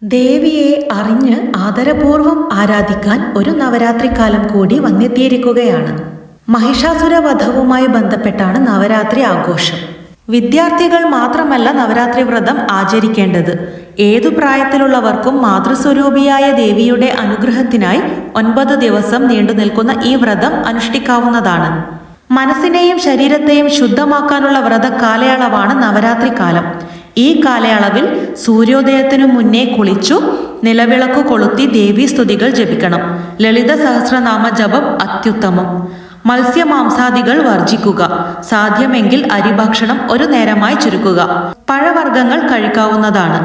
ദേവിയെ അറിഞ്ഞ് ആദരപൂർവം ആരാധിക്കാൻ ഒരു നവരാത്രിക്കാലം കൂടി വന്നെത്തിയിരിക്കുകയാണ്. മഹിഷാസുര വധവുമായി ബന്ധപ്പെട്ടാണ് നവരാത്രി ആഘോഷം. വിദ്യാർത്ഥികൾ മാത്രമല്ല നവരാത്രി വ്രതം ആചരിക്കേണ്ടത്. ഏതു പ്രായത്തിലുള്ളവർക്കും മാതൃസ്വരൂപിയായ ദേവിയുടെ അനുഗ്രഹത്തിനായി 9 ദിവസം നീണ്ടു നിൽക്കുന്ന ഈ വ്രതം അനുഷ്ഠിക്കാവുന്നതാണ്. മനസ്സിനെയും ശരീരത്തെയും ശുദ്ധമാക്കാനുള്ള വ്രത കാലയളവാണ് നവരാത്രി കാലം. ഈ കാലയളവിൽ സൂര്യോദയത്തിനു മുന്നേ കുളിച്ചു നിലവിളക്കു കൊളുത്തി ദേവീ സ്തുതികൾ ജപിക്കണം. ലളിത സഹസ്രനാമ ജപം അത്യുത്തമം. മത്സ്യമാംസാദികൾ വർജിക്കുക. സാധ്യമെങ്കിൽ അരിഭക്ഷണം ഒരു നേരമായി ചുരുക്കുക. പഴവർഗ്ഗങ്ങൾ കഴിക്കാവുന്നതാണ്.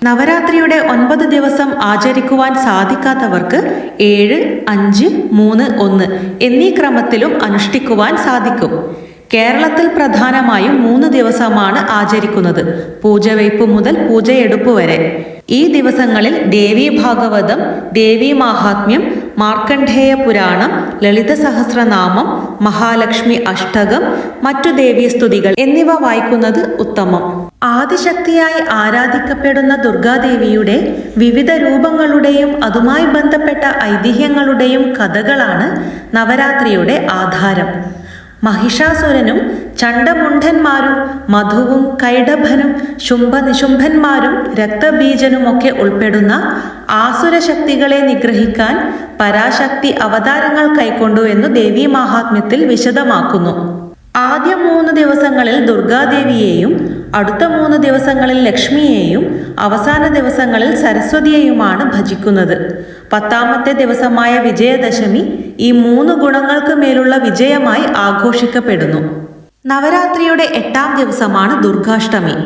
നവരാത്രിയുടെ 9 ദിവസം ആചരിക്കുവാൻ സാധിക്കാത്തവർക്ക് 7, 5, 3, 1 എന്നീ ക്രമത്തിലും അനുഷ്ഠിക്കുവാൻ സാധിക്കും. കേരളത്തിൽ പ്രധാനമായും 3 ദിവസമാണ് ആചരിക്കുന്നത്. പൂജവയ്പ് മുതൽ പൂജയെടുപ്പ് വരെ. ഈ ദിവസങ്ങളിൽ ദേവീ ഭാഗവതം, ദേവീ മാഹാത്മ്യം, മാർക്കണ്ഡേയ പുരാണം, ലളിത സഹസ്രനാമം, മഹാലക്ഷ്മി അഷ്ടകം, മറ്റു ദേവീസ്തുതികൾ എന്നിവ വായിക്കുന്നത് ഉത്തമം. ആദിശക്തിയായി ആരാധിക്കപ്പെടുന്ന ദുർഗാദേവിയുടെ വിവിധ രൂപങ്ങളുടെയും അതുമായി ബന്ധപ്പെട്ട ഐതിഹ്യങ്ങളുടെയും കഥകളാണ് നവരാത്രിയുടെ ആധാരം. മഹിഷാസുരനും ചണ്ഡമുണ്ഡന്മാരും മധുവും കൈഡഭനും ശുംഭനിശുംഭന്മാരും രക്തബീജനുമൊക്കെ ഉൾപ്പെടുന്ന ആസുര ശക്തികളെ നിഗ്രഹിക്കാൻ പരാശക്തി അവതാരങ്ങൾ കൈക്കൊണ്ടു എന്ന് ദേവീ മാഹാത്മ്യത്തിൽ വിശദമാക്കുന്നു. ആദ്യ 3 ദിവസങ്ങളിൽ ദുർഗാദേവിയെയും അടുത്ത 3 ദിവസങ്ങളിൽ ലക്ഷ്മിയെയും അവസാന ദിവസങ്ങളിൽ സരസ്വതിയെയുമാണ് ഭജിക്കുന്നത്. 10ാമത്തെ ദിവസമായ വിജയദശമി ഈ 3 ഗുണങ്ങൾക്ക് മേലുള്ള വിജയമായി ആഘോഷിക്കപ്പെടുന്നു. നവരാത്രിയുടെ 8ാം ദിവസമാണ് ദുർഗാഷ്ടമി.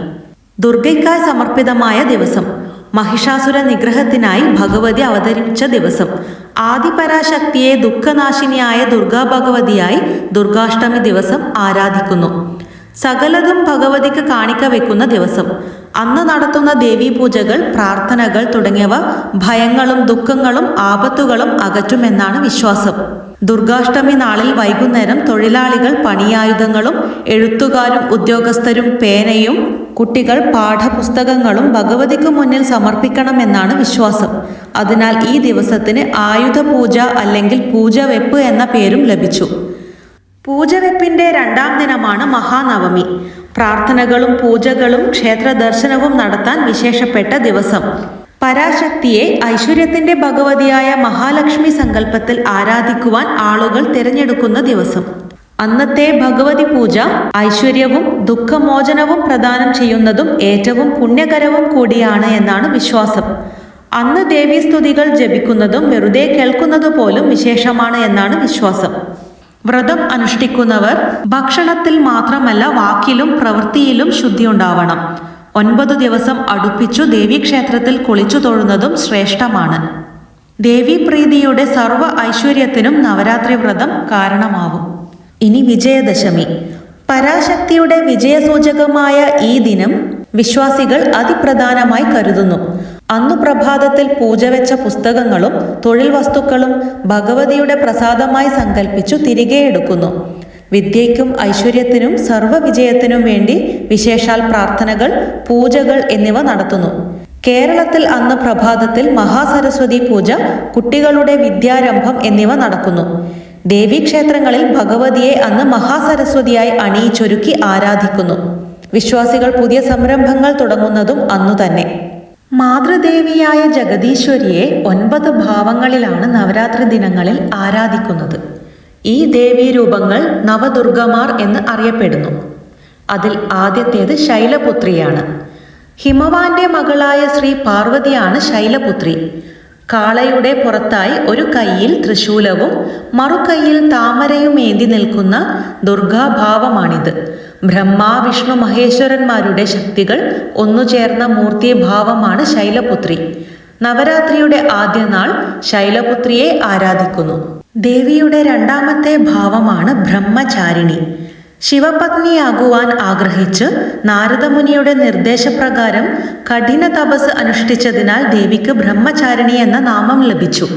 ദുർഗയ്ക്കായി സമർപ്പിതമായ ദിവസം. മഹിഷാസുര നിഗ്രഹത്തിനായി ഭഗവതി അവതരിച്ച ദിവസം. ആദിപരാശക്തിയെ ദുഃഖനാശിനിയായ ദുർഗാ ഭഗവതിയായി ദുർഗാഷ്ടമി ദിവസം ആരാധിക്കുന്നു. സകലതും ഭഗവതിക്ക് കാണിക്ക വെക്കുന്ന ദിവസം. അന്ന് നടത്തുന്ന ദേവീപൂജകൾ, പ്രാർത്ഥനകൾ തുടങ്ങിയവ ഭയങ്ങളും ദുഃഖങ്ങളും ആപത്തുകളും അകറ്റുമെന്നാണ് വിശ്വാസം. ദുർഗാഷ്ടമി നാളിൽ വൈകുന്നേരം തൊഴിലാളികൾ പണിയായുധങ്ങളും എഴുത്തുകാരും ഉദ്യോഗസ്ഥരും പേനയും കുട്ടികൾ പാഠപുസ്തകങ്ങളും ഭഗവതിക്ക് മുന്നിൽ സമർപ്പിക്കണമെന്നാണ് വിശ്വാസം. അതിനാൽ ഈ ദിവസത്തിന് ആയുധ പൂജ അല്ലെങ്കിൽ പൂജവെപ്പ് എന്ന പേരും ലഭിച്ചു. പൂജവെപ്പിന്റെ 2ാം ദിനമാണ് മഹാനവമി. പ്രാർത്ഥനകളും പൂജകളും ക്ഷേത്ര ദർശനവും നടത്താൻ വിശേഷപ്പെട്ട ദിവസം. പരാശക്തിയെ ഐശ്വര്യത്തിന്റെ ഭഗവതിയായ മഹാലക്ഷ്മി സങ്കല്പത്തിൽ ആരാധിക്കുവാൻ ആളുകൾ തിരഞ്ഞെടുക്കുന്ന ദിവസം. അന്നത്തെ ഭഗവതി പൂജ ഐശ്വര്യവും ദുഃഖമോചനവും പ്രദാനം ചെയ്യുന്നതും ഏറ്റവും പുണ്യകരവും കൂടിയാണ് എന്നാണ് വിശ്വാസം. അന്ന് ദേവീസ്തുതികൾ ജപിക്കുന്നതും വെറുതെ കേൾക്കുന്നത് പോലും വിശേഷമാണ് എന്നാണ് വിശ്വാസം. വ്രതം അനുഷ്ഠിക്കുന്നവർ ഭക്ഷണത്തിൽ മാത്രമല്ല വാക്കിലും പ്രവൃത്തിയിലും ശുദ്ധിയുണ്ടാവണം. 9 ദിവസം അടുപ്പിച്ചു ദേവീക്ഷേത്രത്തിൽ കുളിച്ചു തൊഴുന്നതും ശ്രേഷ്ഠമാണ്. ദേവീപ്രീതിയുടെ സർവ്വ ഐശ്വര്യത്തിനും നവരാത്രി വ്രതം കാരണമാവും. ഇനി വിജയദശമി. പരാശക്തിയുടെ വിജയസൂചകമായ ഈ ദിനം വിശ്വാസികൾ അതിപ്രധാനമായി കരുതുന്നു. അന്നു പ്രഭാതത്തിൽ പൂജ വെച്ച പുസ്തകങ്ങളും തൊഴിൽ വസ്തുക്കളും ഭഗവതിയുടെ പ്രസാദമായി സങ്കല്പിച്ചു തിരികെ എടുക്കുന്നു. വിദ്യയ്ക്കും ഐശ്വര്യത്തിനും സർവ്വവിജയത്തിനും വേണ്ടി വിശേഷാൽ പ്രാർത്ഥനകൾ, പൂജകൾ എന്നിവ നടത്തുന്നു. കേരളത്തിൽ അന്ന് പ്രഭാതത്തിൽ മഹാസരസ്വതി പൂജ, കുട്ടികളുടെ വിദ്യാരംഭം എന്നിവ നടക്കുന്നു. ദേവീക്ഷേത്രങ്ങളിൽ ഭഗവതിയെ അന്ന് മഹാസരസ്വതിയായി അണിയിച്ചൊരുക്കി ആരാധിക്കുന്നു. വിശ്വാസികൾ പുതിയ സംരംഭങ്ങൾ തുടങ്ങുന്നതും അന്നു തന്നെ. മാതൃദേവിയായ ജഗദീശ്വരിയെ 9 ഭാവങ്ങളിലാണ് നവരാത്രി ദിനങ്ങളിൽ ആരാധിക്കുന്നത്. ഈ ദേവീരൂപങ്ങൾ നവദുർഗമാർ എന്ന് അറിയപ്പെടുന്നു. അതിൽ ആദ്യത്തേത് ശൈലപുത്രിയാണ്. ഹിമവാന്റെ മകളായ ശ്രീ പാർവതിയാണ് ശൈലപുത്രി. കാളയുടെ പുറത്തായി ഒരു കൈയിൽ ത്രിശൂലവും മറുകൈയിൽ താമരയും ഏന്തി നിൽക്കുന്ന ദുർഗാഭാവമാണിത്. ബ്രഹ്മ, വിഷ്ണു, മഹേശ്വരന്മാരുടെ ശക്തികൾ ഒന്നുചേർന്ന മൂർത്തിഭാവമാണ് ശൈലപുത്രി. നവരാത്രിയുടെ ആദ്യ നാൾ ശൈലപുത്രിയെ ആരാധിക്കുന്നു. ദേവിയുടെ 2ാമത്തെ ഭാവമാണ് ബ്രഹ്മചാരിണി. ശിവപത്നിയാകുവാൻ ആഗ്രഹിച്ച് നാരദമുനിയുടെ നിർദ്ദേശപ്രകാരം കഠിന തപസ് അനുഷ്ഠിച്ചതിനാൽ ദേവിക്ക് ബ്രഹ്മചാരിണി എന്ന നാമം ലഭിച്ചു.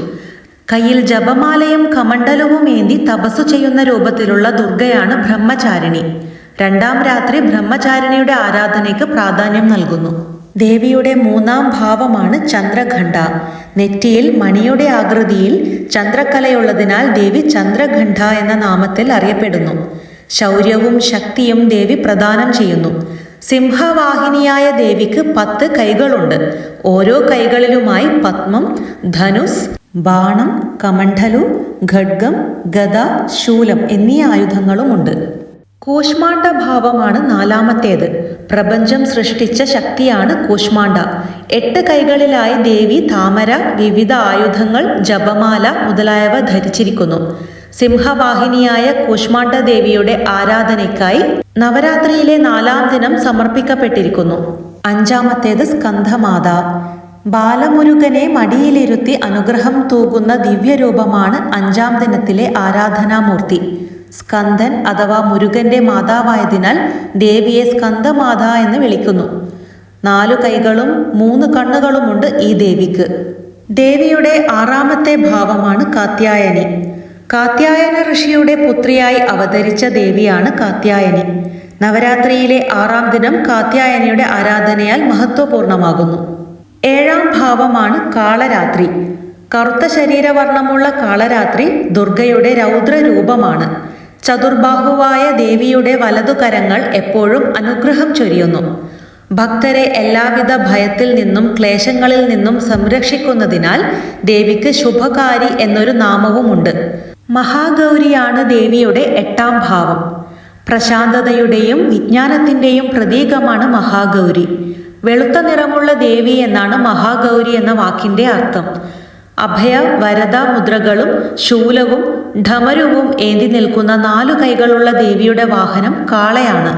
കയ്യിൽ ജപമാലയും കമണ്ഡലവും ഏന്തി തപസ്സു ചെയ്യുന്ന രൂപത്തിലുള്ള ദുർഗയാണ് ബ്രഹ്മചാരിണി. 2ാം രാത്രി ബ്രഹ്മചാരിണിയുടെ ആരാധനയ്ക്ക് പ്രാധാന്യം നൽകുന്നു. ദേവിയുടെ മൂന്നാം ഭാവമാണ് ചന്ദ്രഘണ്ഠ. നെറ്റിയിൽ മണിയുടെ ആകൃതിയിൽ ചന്ദ്രക്കലയുള്ളതിനാൽ ദേവി ചന്ദ്രഘണ്ഠ എന്ന നാമത്തിൽ അറിയപ്പെടുന്നു. ശൗര്യവും ശക്തിയും ദേവി പ്രദാനം ചെയ്യുന്നു. സിംഹവാഹിനിയായ ദേവിക്ക് 10 കൈകളുണ്ട്. ഓരോ കൈകളിലുമായി പത്മം, ധനുസ്, ബാണം, കമണ്ഡലു, ഖഡ്ഗം, ഗദ, ശൂലം എന്നീ ആയുധങ്ങളുമുണ്ട്. കൂശ്മാണ്ഡ ഭാവമാണ് 4ാമത്തേത്. പ്രപഞ്ചം സൃഷ്ടിച്ച ശക്തിയാണ് കൂശ്മാണ്ഡ. 8 കൈകളിലായി ദേവി താമര, വിവിധ ആയുധങ്ങൾ, ജപമാല മുതലായവ ധരിച്ചിരിക്കുന്നു. സിംഹവാഹിനിയായ കൂശ്മാണ്ഡ ദേവിയുടെ ആരാധനയ്ക്കായി നവരാത്രിയിലെ 4ാം ദിനം സമർപ്പിക്കപ്പെട്ടിരിക്കുന്നു. 5ാമത്തേത് സ്കന്ധമാത. ബാലമുരുകനെ മടിയിലിരുത്തി അനുഗ്രഹം തൂകുന്ന ദിവ്യരൂപമാണ് 5ാം ദിനത്തിലെ ആരാധനാമൂർത്തി. സ്കന്ദൻ അഥവാ മുരുകന്റെ മാതാവായതിനാൽ ദേവിയെ സ്കന്ദമാത എന്ന് വിളിക്കുന്നു. 4 കൈകളും 3 കണ്ണുകളുമുണ്ട് ഈ ദേവിക്ക്. ദേവിയുടെ 6ാമത്തെ ഭാവമാണ് കാത്യായനി. കാത്യായന ഋഷിയുടെ പുത്രിയായി അവതരിച്ച ദേവിയാണ് കാത്യായനി. നവരാത്രിയിലെ 6ാം ദിനം കാത്യായനിയുടെ ആരാധനയാൽ മഹത്വപൂർണമാകുന്നു. 7ാം ഭാവമാണ് കാളരാത്രി. കറുത്ത ശരീരവർണ്ണമുള്ള കാളരാത്രി ദുർഗയുടെ രൗദ്രരൂപമാണ്. ചതുർബാഹുവായ ദേവിയുടെ വലതുകരങ്ങൾ എപ്പോഴും അനുഗ്രഹം ചൊരിയുന്നു. ഭക്തരെ എല്ലാവിധ ഭയത്തിൽ നിന്നും ക്ലേശങ്ങളിൽ നിന്നും സംരക്ഷിക്കുന്നതിനാൽ ദേവിക്ക് ശുഭകാരി എന്നൊരു നാമവുമുണ്ട്. മഹാഗൗരിയാണ് ദേവിയുടെ 8ാം ഭാവം. പ്രശാന്തതയുടെയും വിജ്ഞാനത്തിൻ്റെയും പ്രതീകമാണ് മഹാഗൗരി. വെളുത്ത നിറമുള്ള ദേവി എന്നാണ് മഹാഗൗരി എന്ന വാക്കിൻ്റെ അർത്ഥം. അഭയ വരദ മുദ്രകളും ശൂലവും ഢമരുവും ഏന്തി നിൽക്കുന്ന 4 കൈകളുള്ള ദേവിയുടെ വാഹനം കാളയാണ്.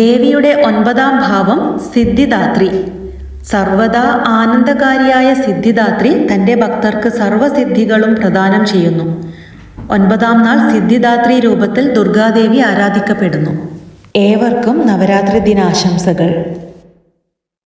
ദേവിയുടെ 9ാം ഭാവം സിദ്ധിദാത്രി. സർവദാ ആനന്ദകാരിയായ സിദ്ധിദാത്രി തൻ്റെ ഭക്തർക്ക് സർവസിദ്ധികളും പ്രദാനം ചെയ്യുന്നു. 9ാം നാൾ സിദ്ധിദാത്രി രൂപത്തിൽ ദുർഗാദേവി ആരാധിക്കപ്പെടുന്നു. ഏവർക്കും നവരാത്രി ദിനാശംസകൾ.